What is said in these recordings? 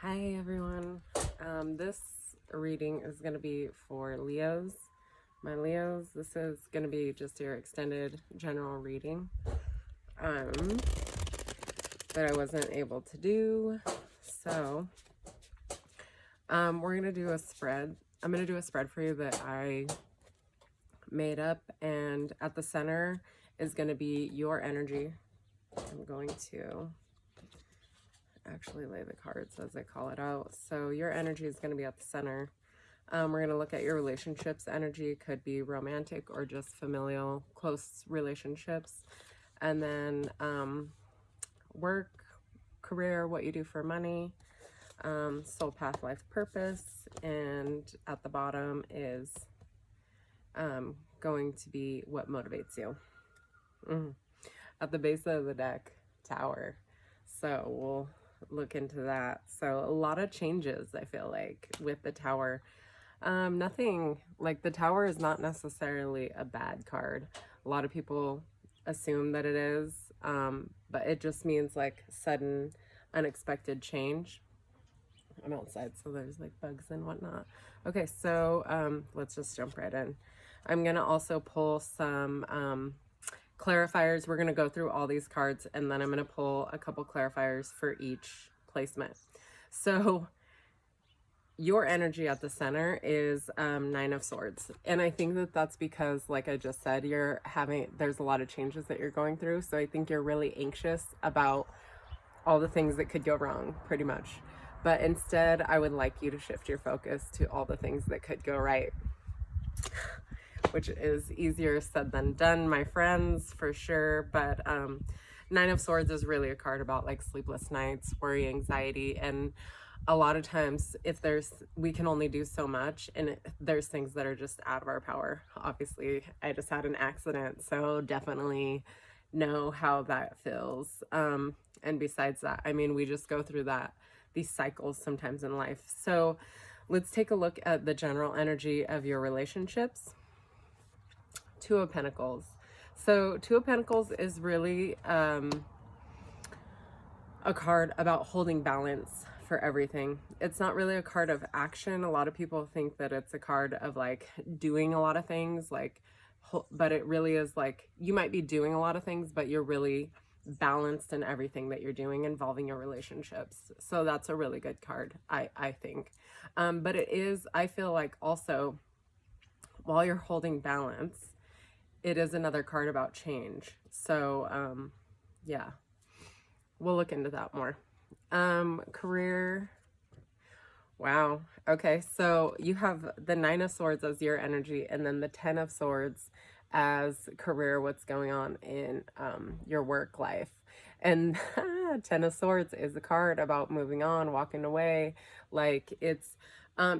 Hi everyone. This reading is going to be for Leos. My Leos, this is going to be just your extended general reading that I wasn't able to do. So we're going to do a spread. I'm going to do a spread for you that I made up, and at the center is going to be your energy. I'm going to actually lay the cards as I call it out. So your energy is going to be at the center. We're going to look at your relationships energy. It could be romantic or just familial, close relationships. And then work, career, what you do for money, soul path, life purpose. And at the bottom is going to be what motivates you. At the base of the deck, Tower. So we'll look into that. So a lot of changes, I feel like, with the Tower. Nothing, like, the Tower is not necessarily a bad card. A lot of people assume that it is, but it just means like sudden, unexpected change. I'm outside, so there's like bugs and whatnot. Okay, so let's just jump right in. I'm gonna also pull some clarifiers. We're going to go through all these cards, and then I'm going to pull a couple clarifiers for each placement. So your energy at the center is Nine of Swords, and I think that that's because, like I just said, there's a lot of changes that you're going through. So I think you're really anxious about all the things that could go wrong, pretty much. But instead, I would like you to shift your focus to all the things that could go right, which is easier said than done, my friends, for sure. But Nine of Swords is really a card about like sleepless nights, worry, anxiety, and a lot of times we can only do so much, and there's things that are just out of our power. Obviously, I just had an accident, so definitely know how that feels. And besides that, I mean, we just go through these cycles sometimes in life. So let's take a look at the general energy of your relationships. Two of Pentacles. So Two of Pentacles is really a card about holding balance for everything. It's not really a card of action. A lot of people think that it's a card of like doing a lot of things, but it really is like you might be doing a lot of things, but you're really balanced in everything that you're doing involving your relationships. So that's a really good card, I think. But it is, I feel like, also, while you're holding balance, it is another card about change. So, yeah, we'll look into that more. Career. Wow. Okay. So you have the Nine of Swords as your energy, and then the Ten of Swords as career, what's going on in your work life. And Ten of Swords is a card about moving on, walking away. Like, it's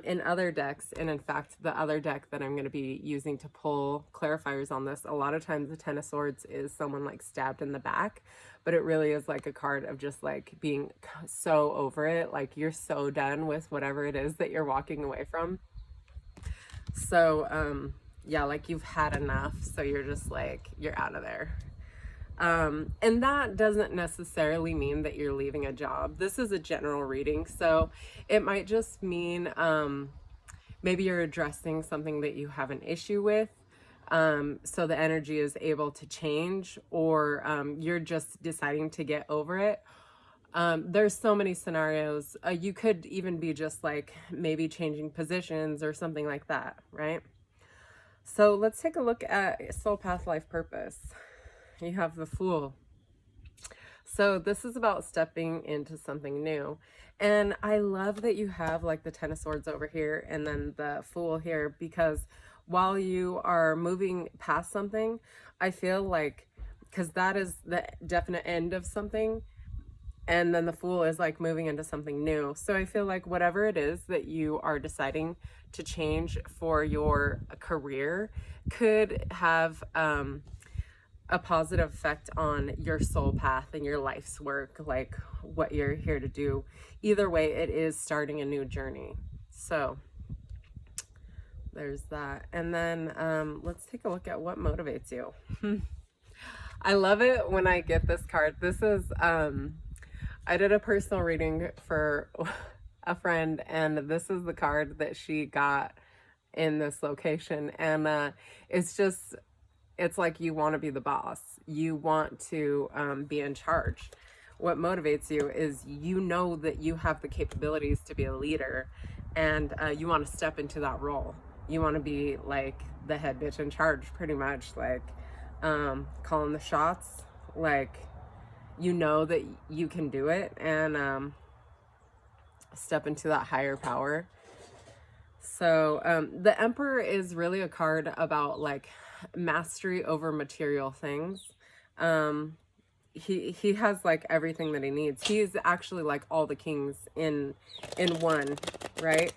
in other decks, and in fact the other deck that I'm going to be using to pull clarifiers on this, a lot of times the Ten of Swords is someone like stabbed in the back, but it really is like a card of just like being so over it, like you're so done with whatever it is that you're walking away from. So yeah, like you've had enough, so you're just like, you're out of there. And that doesn't necessarily mean that you're leaving a job. This is a general reading, so it might just mean maybe you're addressing something that you have an issue with, so the energy is able to change, or you're just deciding to get over it. There's so many scenarios. You could even be just like maybe changing positions or something like that, right? So let's take a look at soul path, life purpose. You have the Fool. So this is about stepping into something new. And I love that you have like the Ten of Swords over here and then the Fool here, because while you are moving past something, I feel like, because that is the definite end of something, and then the Fool is like moving into something new. So I feel like whatever it is that you are deciding to change for your career could have a positive effect on your soul path and your life's work, like what you're here to do. Either way, it is starting a new journey. So there's that. And then let's take a look at what motivates you. I love it when I get this card. This is I did a personal reading for a friend, and this is the card that she got in this location. And it's just, it's like you want to be the boss. You want to be in charge. What motivates you is you know that you have the capabilities to be a leader, and you want to step into that role. You want to be like the head bitch in charge, pretty much, like calling the shots. Like, you know that you can do it, and step into that higher power. So the Emperor is really a card about like mastery over material things. He has like everything that he needs. He's actually like all the kings in one, right?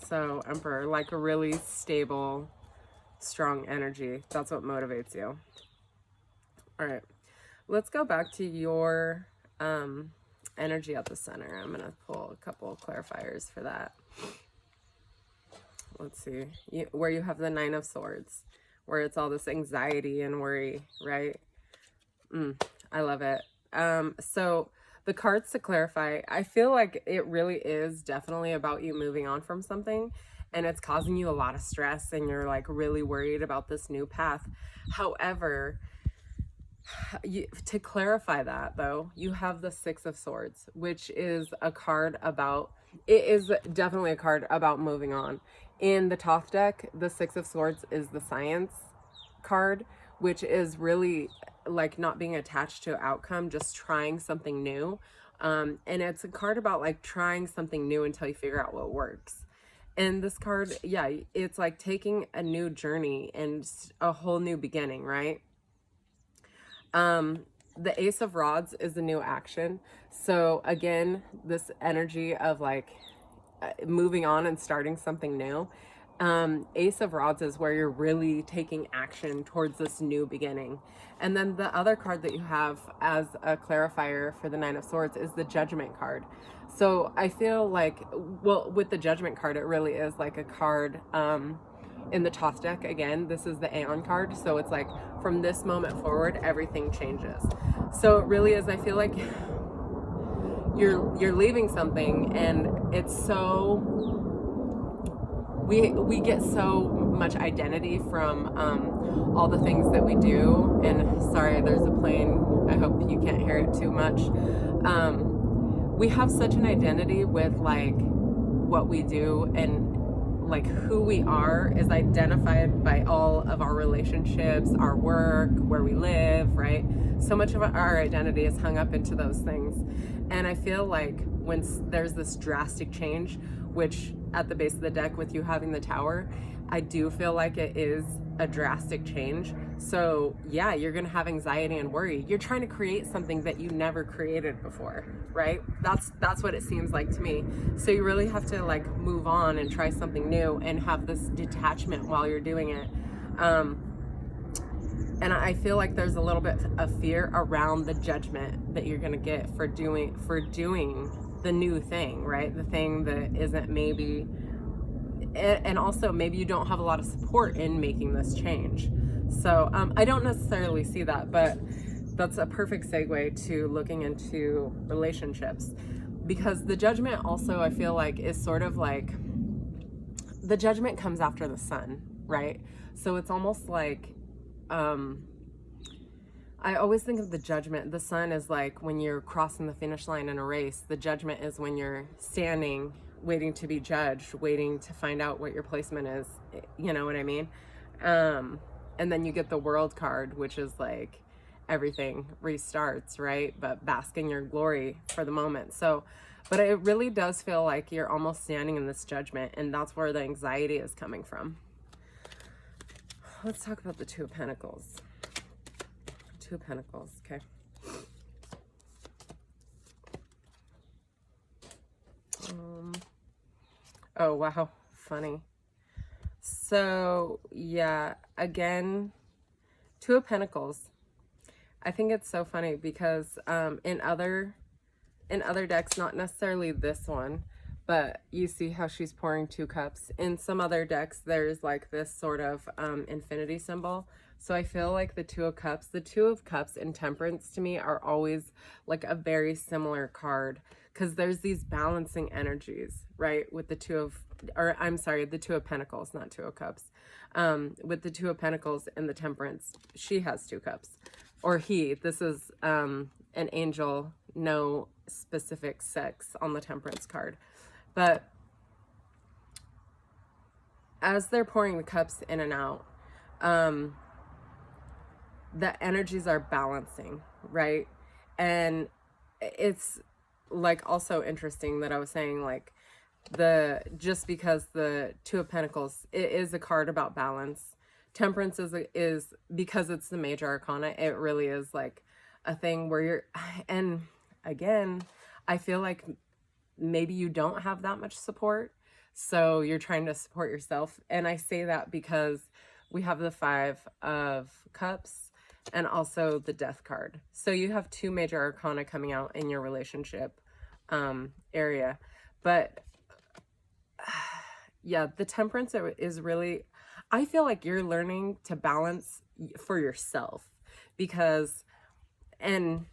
So Emperor, like a really stable, strong energy. That's what motivates you. All right, let's go back to your energy at the center. I'm gonna pull a couple of clarifiers for that. Let's see, where you have the Nine of Swords, where it's all this anxiety and worry, right? I love it. So the cards to clarify, I feel like it really is definitely about you moving on from something, and it's causing you a lot of stress, and you're like really worried about this new path. However, to clarify that though, you have the Six of Swords, which is a card about, it is definitely a card about moving on. In the Thoth deck, the Six of Swords is the Science card, which is really like not being attached to an outcome, just trying something new. And it's a card about like trying something new until you figure out what works. And this card, yeah, it's like taking a new journey and a whole new beginning, right? The Ace of Rods is the new action. So again, this energy of like moving on and starting something new. Ace of Rods is where you're really taking action towards this new beginning. And then the other card that you have as a clarifier for the Nine of Swords is the Judgment card. So I feel like, well, with the Judgment card, it really is like a card in the Thoth deck. Again, this is the Aeon card. So it's like from this moment forward, everything changes. So it really is, I feel like you're leaving something, and it's so, we get so much identity from all the things that we do. And sorry, there's a plane, I hope you can't hear it too much. We have such an identity with like what we do, and like who we are is identified by all of our relationships, our work, where we live, right? So much of our identity is hung up into those things. And I feel like when there's this drastic change, which at the base of the deck with you having the Tower, I do feel like it is a drastic change. So yeah, you're gonna have anxiety and worry. You're trying to create something that you never created before, right? That's what it seems like to me. So you really have to like move on and try something new and have this detachment while you're doing it. And I feel like there's a little bit of fear around the judgment that you're gonna get for doing the new thing, right? The thing that isn't maybe, and also maybe you don't have a lot of support in making this change. So I don't necessarily see that, but that's a perfect segue to looking into relationships, because the Judgment also, I feel like, is sort of like, the Judgment comes after the Sun, right? So it's almost like, I always think of the Judgment. The Sun is like when you're crossing the finish line in a race. The Judgment is when you're standing, waiting to be judged, waiting to find out what your placement is. You know what I mean? And then you get the World card, which is like everything restarts, right? But bask in your glory for the moment. So, but it really does feel like you're almost standing in this Judgment, and that's where the anxiety is coming from. Let's talk about the Two of Pentacles. Two of Pentacles, okay. Oh, wow, funny. So, yeah, again, Two of Pentacles. I think it's so funny because in other decks, not necessarily this one, but you see how she's pouring two cups. In some other decks, there's like this sort of infinity symbol. So I feel like the Two of Cups and Temperance to me are always like a very similar card, because there's these balancing energies, right? With the the Two of Pentacles, not Two of Cups. With the Two of Pentacles and the Temperance, she has 2 cups. Or he, this is an angel, no specific sex on the Temperance card. But as they're pouring the cups in and out, the energies are balancing, right? And it's like also interesting that I was saying, like, just because the Two of Pentacles, it is a card about balance. Temperance is because it's the major arcana, it really is like a thing where you're, and again, I feel like maybe you don't have that much support, so you're trying to support yourself. And I say that because we have the 5 of Cups and also the Death card. So you have 2 major arcana coming out in your relationship area. But yeah, the Temperance is really, I feel like you're learning to balance for yourself, because, and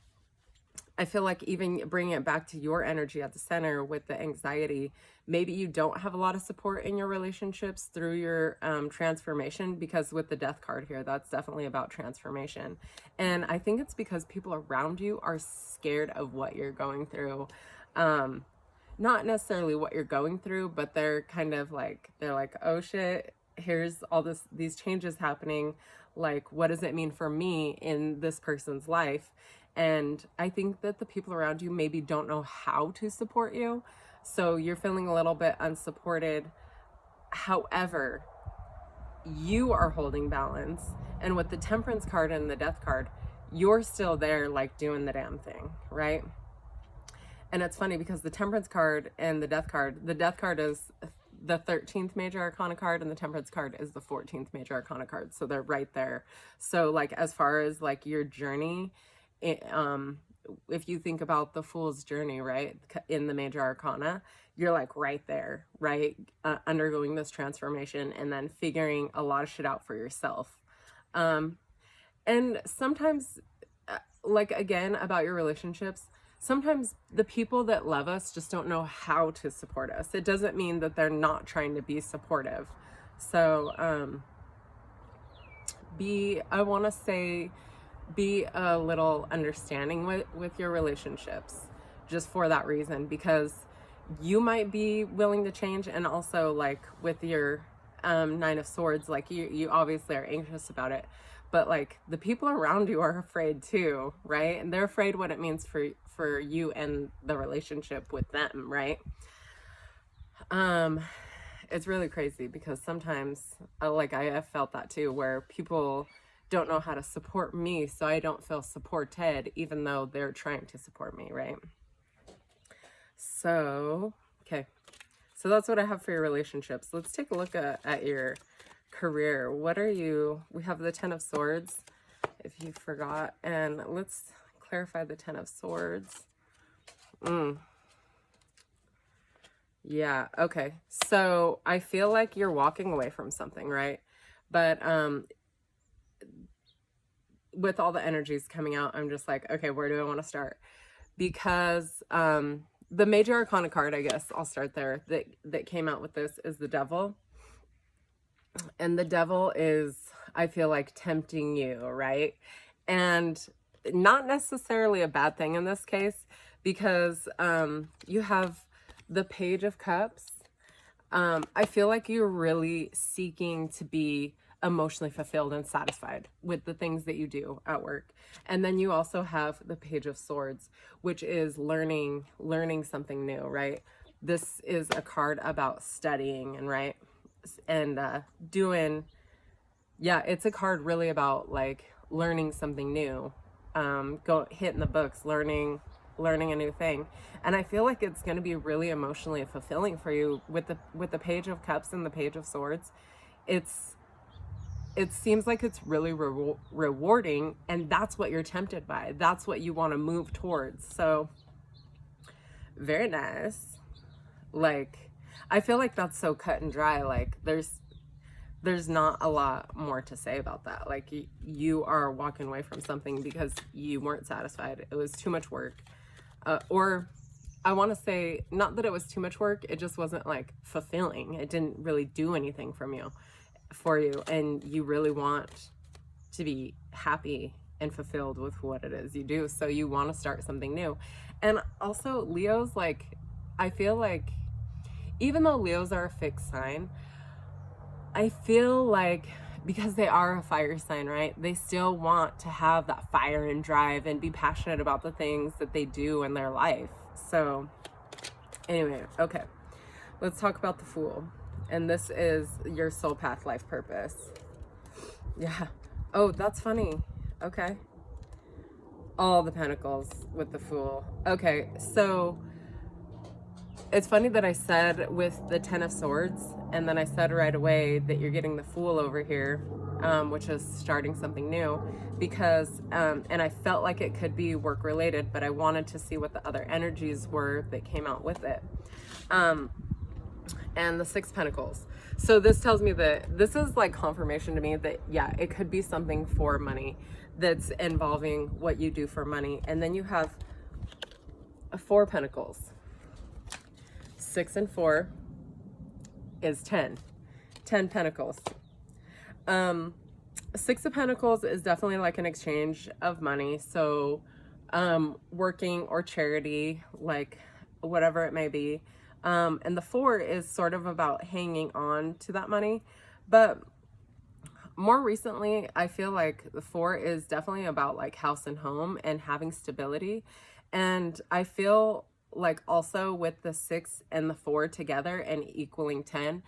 I feel like even bringing it back to your energy at the center with the anxiety, maybe you don't have a lot of support in your relationships through your transformation, because with the Death card here, that's definitely about transformation. And I think it's because people around you are scared of what you're going through. Not necessarily what you're going through, but they're kind of like, they're like, oh shit, here's all these changes happening. Like, what does it mean for me in this person's life? And I think that the people around you maybe don't know how to support you. So you're feeling a little bit unsupported. However, you are holding balance. And with the Temperance card and the Death card, you're still there, like, doing the damn thing, right? And it's funny because the Temperance card and the Death card is the 13th major arcana card, and the Temperance card is the 14th major arcana card. So they're right there. So like, as far as like your journey, if you think about the Fool's journey, right, in the major arcana, you're like right there, right, undergoing this transformation and then figuring a lot of shit out for yourself. And sometimes, like, again, about your relationships, sometimes the people that love us just don't know how to support us. It doesn't mean that they're not trying to be supportive. So I want to say, be a little understanding with your relationships, just for that reason, because you might be willing to change. And also, like, with your 9 of Swords, like, you obviously are anxious about it, but like, the people around you are afraid too, right? And they're afraid what it means for you and the relationship with them, right? It's really crazy because sometimes, like, I have felt that too, where people don't know how to support me, so I don't feel supported, even though they're trying to support me, right? So, okay. So that's what I have for your relationships. Let's take a look at your career. What are you? We have the 10 of Swords, if you forgot. And let's clarify the 10 of Swords. Yeah, okay. So I feel like you're walking away from something, right? But with all the energies coming out, I'm just like, okay, where do I want to start? Because the major arcana card, I guess I'll start there, that came out with this is the Devil. And the Devil is, I feel like, tempting you, right? And not necessarily a bad thing in this case, because you have the Page of Cups. I feel like you're really seeking to be emotionally fulfilled and satisfied with the things that you do at work. And then you also have the Page of Swords, which is learning something new, right? This is a card about studying, and right, and it's a card really about like learning something new, hitting the books, learning a new thing. And I feel like it's going to be really emotionally fulfilling for you with the Page of Cups and the Page of Swords. It seems like it's really rewarding, and that's what you're tempted by. That's what you want to move towards. So very nice. Like, I feel like that's so cut and dry. Like, there's not a lot more to say about that. Like, you are walking away from something because you weren't satisfied. It was too much work. Or I want to say, not that it was too much work, it just wasn't like fulfilling. It didn't really do anything for you, and you really want to be happy and fulfilled with what it is you do. So you want to start something new. And also Leo's, like, I feel like even though Leos are a fixed sign, I feel like because they are a fire sign, right? They still want to have that fire and drive and be passionate about the things that they do in their life. So anyway, okay, let's talk about the Fool. And this is your soul path life purpose. Yeah. Oh, that's funny. Okay. All the Pentacles with the Fool. Okay, so it's funny that I said with the Ten of Swords, and then I said right away that you're getting the Fool over here, which is starting something new, because, and I felt like it could be work related, but I wanted to see what the other energies were that came out with it. And the Six Pentacles. So this tells me that this is like confirmation to me that, yeah, it could be something for money that's involving what you do for money. And then you have Four Pentacles. 6 and 4 is 10 Pentacles. 6 of Pentacles is definitely like an exchange of money. So working or charity, like whatever it may be. And the 4 is sort of about hanging on to that money. But more recently, I feel like the 4 is definitely about like house and home and having stability. And I feel like also with the 6 and the 4 together and equaling 10,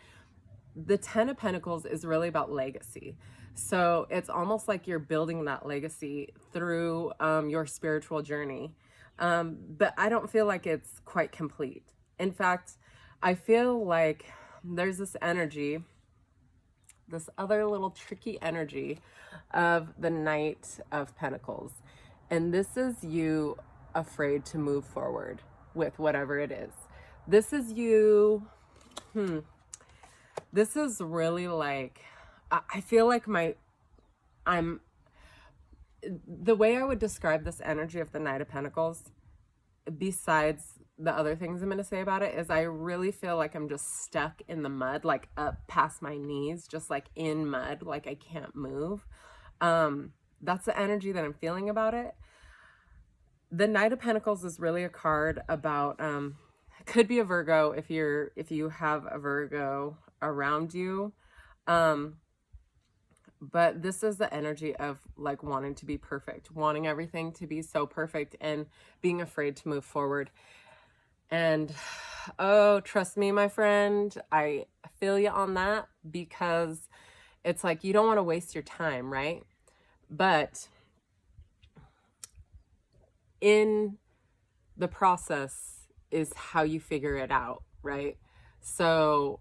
the 10 of Pentacles is really about legacy. So it's almost like you're building that legacy through your spiritual journey. But I don't feel like it's quite complete. In fact, I feel like there's this energy, this other little tricky energy of the Knight of Pentacles. And this is you afraid to move forward with whatever it is. This is you, this is really like, I feel like the way I would describe this energy of the Knight of Pentacles, besides the other things I'm going to say about it, is I really feel like I'm just stuck in the mud, like up past my knees, just like in mud, like I can't move. That's the energy that I'm feeling about it. The Knight of Pentacles is really a card about, could be a Virgo if you have a Virgo around you. But this is the energy of like wanting to be perfect, wanting everything to be so perfect and being afraid to move forward. And oh, trust me, my friend, I feel you on that, because it's like you don't want to waste your time, right? But in the process is how you figure it out, right? So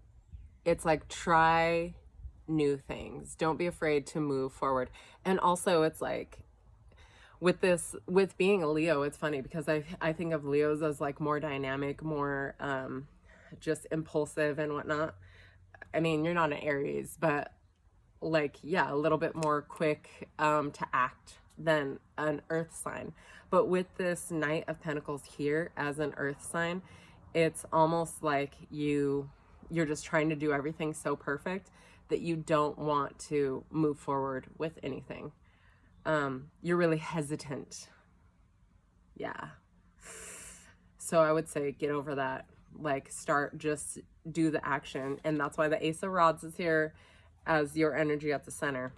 it's like, try new things. Don't be afraid to move forward. And also it's like with being a Leo, it's funny because I think of Leos as like more dynamic, more just impulsive and whatnot. I mean, you're not an Aries, but like, yeah, a little bit more quick to act than an earth sign. But with this Knight of Pentacles here as an earth sign, it's almost like you're just trying to do everything so perfect that you don't want to move forward with anything. You're really hesitant. Yeah. So I would say get over that. Like, just do the action. And that's why the Ace of Rods is here as your energy at the center.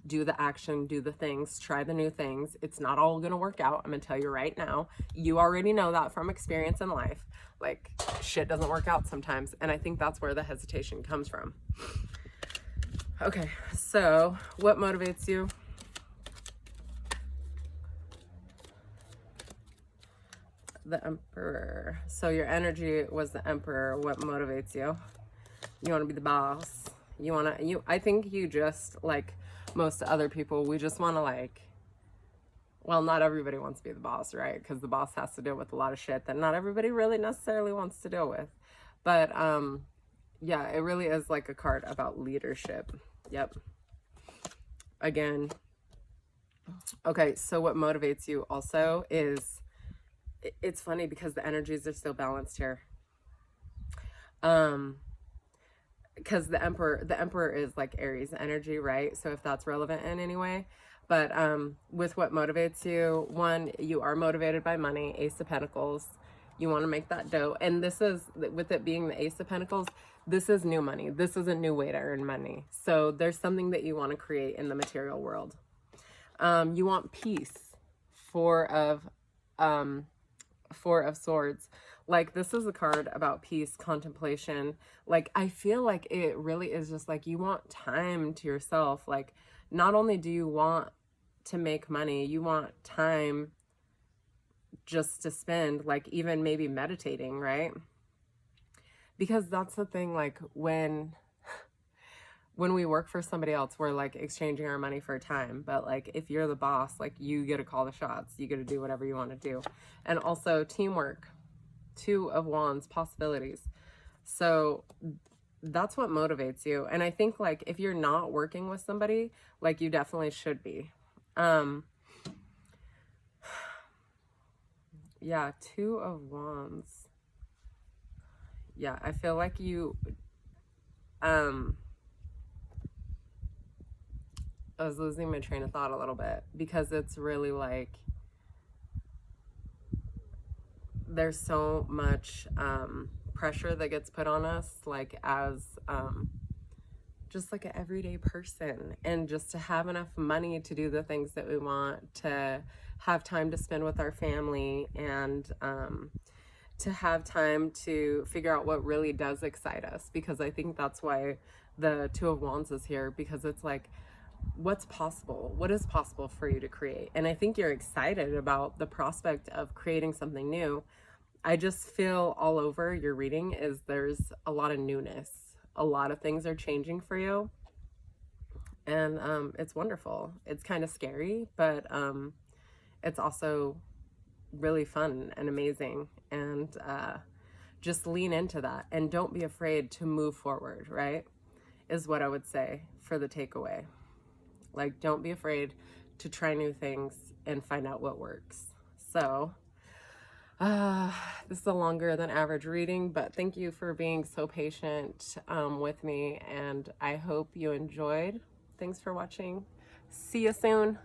Do the action, do the things, try the new things. It's not all going to work out. I'm going to tell you right now. You already know that from experience in life. Like, shit doesn't work out sometimes. And I think that's where the hesitation comes from. Okay, so what motivates you? The Emperor. So your energy was the Emperor. What motivates you? You want to be the boss. I think you just, like most other people, we just want to, like, well, not everybody wants to be the boss, right? Because the boss has to deal with a lot of shit that not everybody really necessarily wants to deal with. But yeah, it really is like a card about leadership. Yep. Again. Okay, so what motivates you also is it's funny because the energies are still balanced here. Because the emperor is like Aries energy, right? So if that's relevant in any way. But with what motivates you, one, you are motivated by money, Ace of Pentacles. You want to make that dough. And this is, with it being the Ace of Pentacles, this is new money. This is a new way to earn money. So there's something that you want to create in the material world. You want peace. Four of Swords. Like, this is a card about peace, contemplation. Like, I feel like it really is just like you want time to yourself. Like, not only do you want to make money, you want time just to spend, like, even maybe meditating, right? Because that's the thing, like, when we work for somebody else, we're like exchanging our money for time. But like, if you're the boss, like, you get to call the shots, you get to do whatever you want to do. And also teamwork, Two of Wands, possibilities. So that's what motivates you. And I think, like, if you're not working with somebody, like, you definitely should be. Yeah, Two of Wands. Yeah, I feel like you, I was losing my train of thought a little bit, because it's really like, there's so much pressure that gets put on us, like, as just like an everyday person, and just to have enough money to do the things that we want, to have time to spend with our family, and to have time to figure out what really does excite us. Because I think that's why the Two of Wands is here, because it's like, what's possible? What is possible for you to create? And I think you're excited about the prospect of creating something new. I just feel all over your reading is there's a lot of newness. A lot of things are changing for you. And it's wonderful. It's kind of scary, but it's also really fun and amazing. And just lean into that. And don't be afraid to move forward, right? Is what I would say for the takeaway. Like, don't be afraid to try new things and find out what works. So this is a longer than average reading, but thank you for being so patient with me, and I hope you enjoyed. Thanks for watching. See you soon.